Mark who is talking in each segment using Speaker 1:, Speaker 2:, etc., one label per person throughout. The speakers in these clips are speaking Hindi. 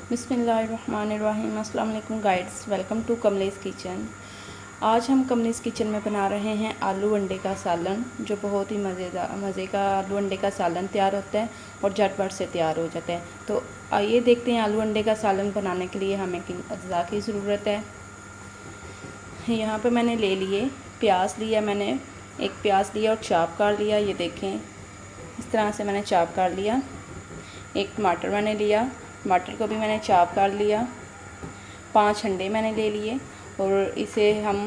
Speaker 1: बिस्मिल्लाहिर्रहमानिर्रहीम। अस्सलाम वालेकुम गाइड्स, वेलकम टू कमलेज़ किचन। आज हम कमलेज़ किचन में बना रहे हैं आलू अंडे का सालन, जो बहुत ही मज़े का आलू अंडे का सालन तैयार होता है और झटपट से तैयार हो जाता है। तो आइए देखते हैं आलू अंडे का सालन बनाने के लिए हमें किन अज्जा की ज़रूरत है। यहाँ पे मैंने ले लिए प्याज लिया, मैंने एक प्याज लिया और चाप कर लिया। ये देखें, इस तरह से मैंने चाप कर लिया। एक टमाटर मैंने लिया, टमाटर को भी मैंने चाप कर लिया। 5 अंडे मैंने ले लिए और इसे हम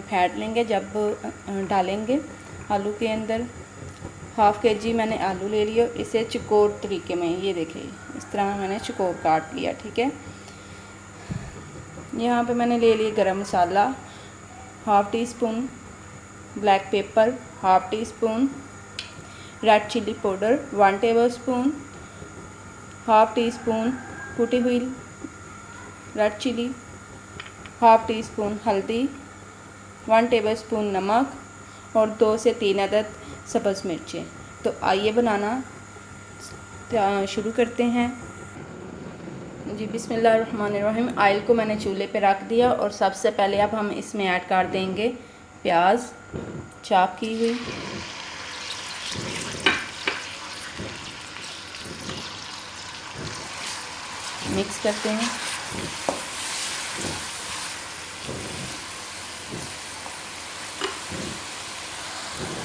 Speaker 1: फेंट लेंगे जब डालेंगे आलू के अंदर। हाफ़ kg मैंने आलू ले लिया, इसे चकोर तरीके में, ये देखिए इस तरह मैंने चकोर काट लिया। ठीक है, यहाँ पे मैंने ले लिया garam masala, half teaspoon black pepper, half teaspoon red chilli powder, 1 tablespoon, half teaspoon कुटी हुई red chilli, half teaspoon हल्दी, 1 टेबल स्पून नमक और 2 से 3 अदद सब्ज़ मिर्चें। तो आइए बनाना शुरू करते हैं जी। बिस्मिल्लाहिर्रहमानिर्रहीम। ऑयल को मैंने चूल्हे पे रख दिया और सबसे पहले अब हम इसमें ऐड कर देंगे प्याज चाप की हुई, मिक्स करते हैं।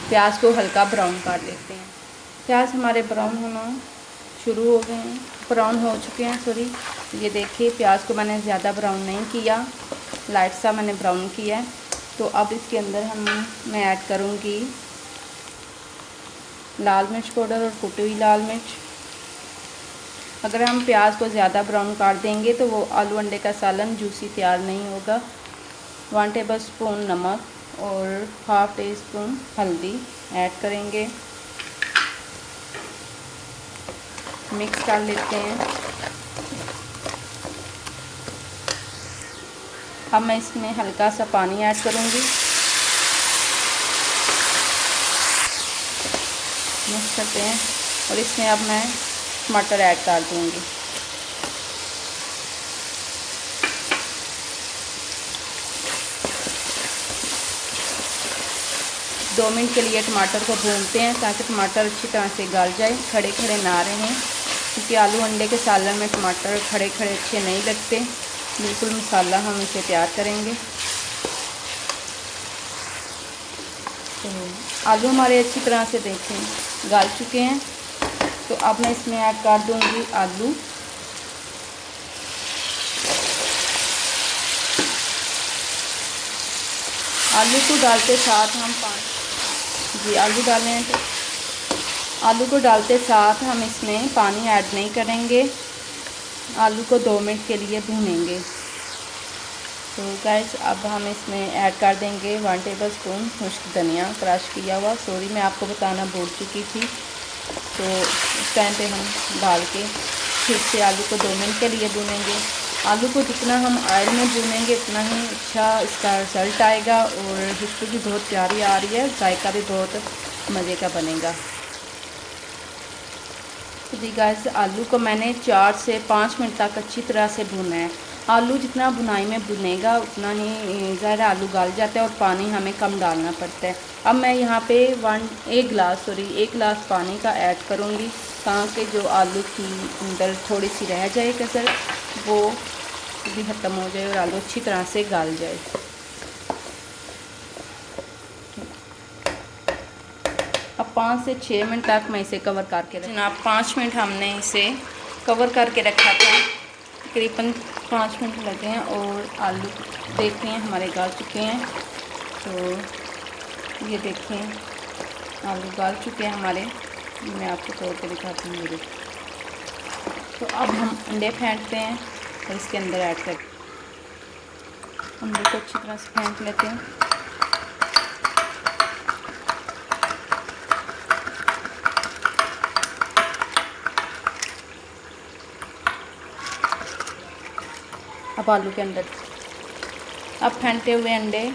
Speaker 1: प्याज को हल्का ब्राउन कर लेते हैं। प्याज हमारे ब्राउन होना शुरू हो गए हैं, ब्राउन हो चुके हैं, सॉरी। ये देखिए, प्याज को मैंने ज़्यादा ब्राउन नहीं किया, लाइट सा मैंने ब्राउन किया है। तो अब इसके अंदर मैं ऐड करूँगी लाल मिर्च पाउडर और कुटी हुई लाल मिर्च। अगर हम प्याज को ज़्यादा ब्राउन कर देंगे तो वो आलू अंडे का सालन जूसी तैयार नहीं होगा। 1 टेबल स्पून नमक और हाफ़ टी स्पून हल्दी ऐड करेंगे, मिक्स कर लेते हैं। अब मैं इसमें हल्का सा पानी ऐड करूँगी, मिक्स करते हैं और इसमें अब मैं टमाटर ऐड कर दूँगी। दो मिनट के लिए टमाटर को भूनते हैं ताकि टमाटर अच्छी तरह से गल जाए, खड़े खड़े ना रहें, क्योंकि आलू अंडे के सालन में टमाटर खड़े खड़े अच्छे नहीं लगते। बिल्कुल मसाला हम इसे तैयार करेंगे। तो आलू हमारे अच्छी तरह से देखें गल चुके हैं। तो अब मैं इसमें ऐड कर दूंगी आलू। आलू को डालते साथ हम आलू डालें तो आलू को डालते साथ हम इसमें पानी ऐड नहीं करेंगे, आलू को 2 मिनट के लिए भूनेंगे। तो गाइस, अब हम इसमें ऐड कर देंगे 1 टेबल स्पून खुश्क धनिया क्रश किया हुआ। सॉरी, मैं आपको बताना भूल चुकी थी। तो इस टाइम पे हम डाल के फिर से आलू को 2 मिनट के लिए भूनेंगे। आलू को जितना हम ऑयल में भूनेंगे उतना ही अच्छा इसका रिज़ल्ट आएगा और खुशबू भी बहुत प्यारी आ रही है, जायका भी बहुत मज़े का बनेगा। तो जी गाइस, आलू को मैंने 4 से 5 मिनट तक अच्छी तरह से भुना है। आलू जितना भुनाई में भुनेगा उतना ही ज़्यादा आलू गल जाता है और पानी हमें कम डालना पड़ता है। अब मैं यहाँ पे 1 गिलास पानी का ऐड करूँगी ताकि जो आलू की अंदर थोड़ी सी रह जाए कसर, वो भी ख़त्म हो जाए और आलू अच्छी तरह से गल जाए। अब 5 से 6 मिनट तक मैं इसे कवर करके जनाब 5 मिनट हमने इसे कवर करके रखा था, तकरीबन 5 मिनट लगे हैं और आलू देखते हैं हमारे गल चुके हैं। तो ये देखें आलू गल चुके हैं हमारे, मैं आपको तोड़ के दिखाती हूँ। ये तो अब हम अंडे फेंटते हैं और इसके अंदर ऐड कर अंडे को अच्छी तरह से फेंट लेते हैं। अब आलू के अंदर अब फेंटे हुए अंडे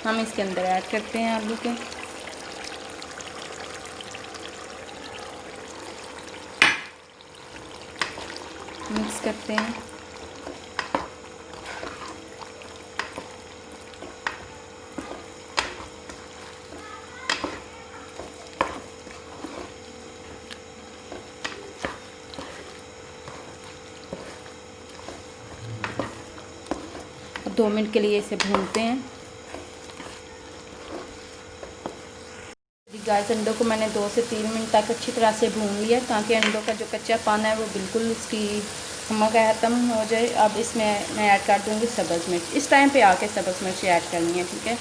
Speaker 1: हम इसके अंदर ऐड करते हैं आलू के। मिक्स करते हैं। और 2 मिनट के लिए इसे भूनते हैं। गाइस अंडों को मैंने 2 से 3 मिनट तक अच्छी तरह से भून लिया ताकि अंडों का जो कच्चा पाना है वो बिल्कुल उसकी नमक ख़त्म हो जाए। अब इसमें मैं ऐड कर दूँगी सब्ज़ मिर्च। इस टाइम पे आके सब्ज़ मिर्च ऐड करनी है, ठीक है।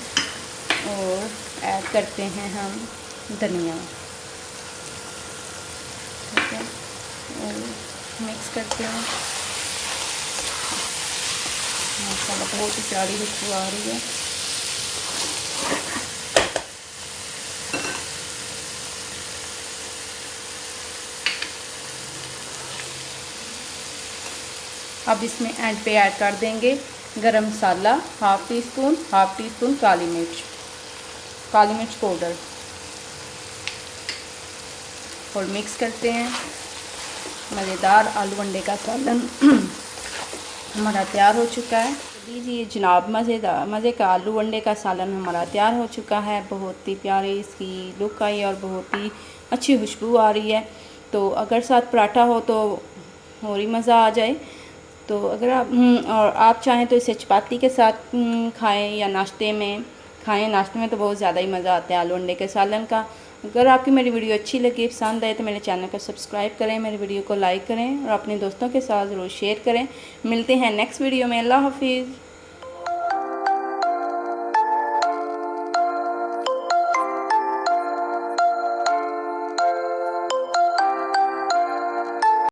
Speaker 1: और ऐड करते हैं हम धनिया, ठीक है। और मिक्स करते हैं। माशाल्लाह बहुत ही प्यारी खुशबू आ रही है। अब इसमें एंड पे ऐड कर देंगे गरम मसाला हाफ़ टी स्पून काली मिर्च पाउडर और मिक्स करते हैं। मज़ेदार आलू अंडे का सालन हमारा तैयार हो चुका है। लीजिए जनाब, मज़े का आलू अंडे का सालन हमारा तैयार हो चुका है। बहुत ही प्यारी इसकी लुक आई और बहुत ही अच्छी खुशबू आ रही है। तो अगर साथ पराठा हो तो और ही मज़ा आ जाए। तो अगर आप चाहें तो इसे चपाती के साथ खाएं या नाश्ते में खाएं। नाश्ते में तो बहुत ज़्यादा ही मज़ा आता है आलू अंडे के सालन का। अगर आपकी मेरी वीडियो अच्छी लगी, पसंद आए तो मेरे चैनल को सब्सक्राइब करें, मेरी वीडियो को लाइक करें और अपने दोस्तों के साथ ज़रूर शेयर करें। मिलते हैं नेक्स्ट वीडियो में। अल्लाह हाफिज़।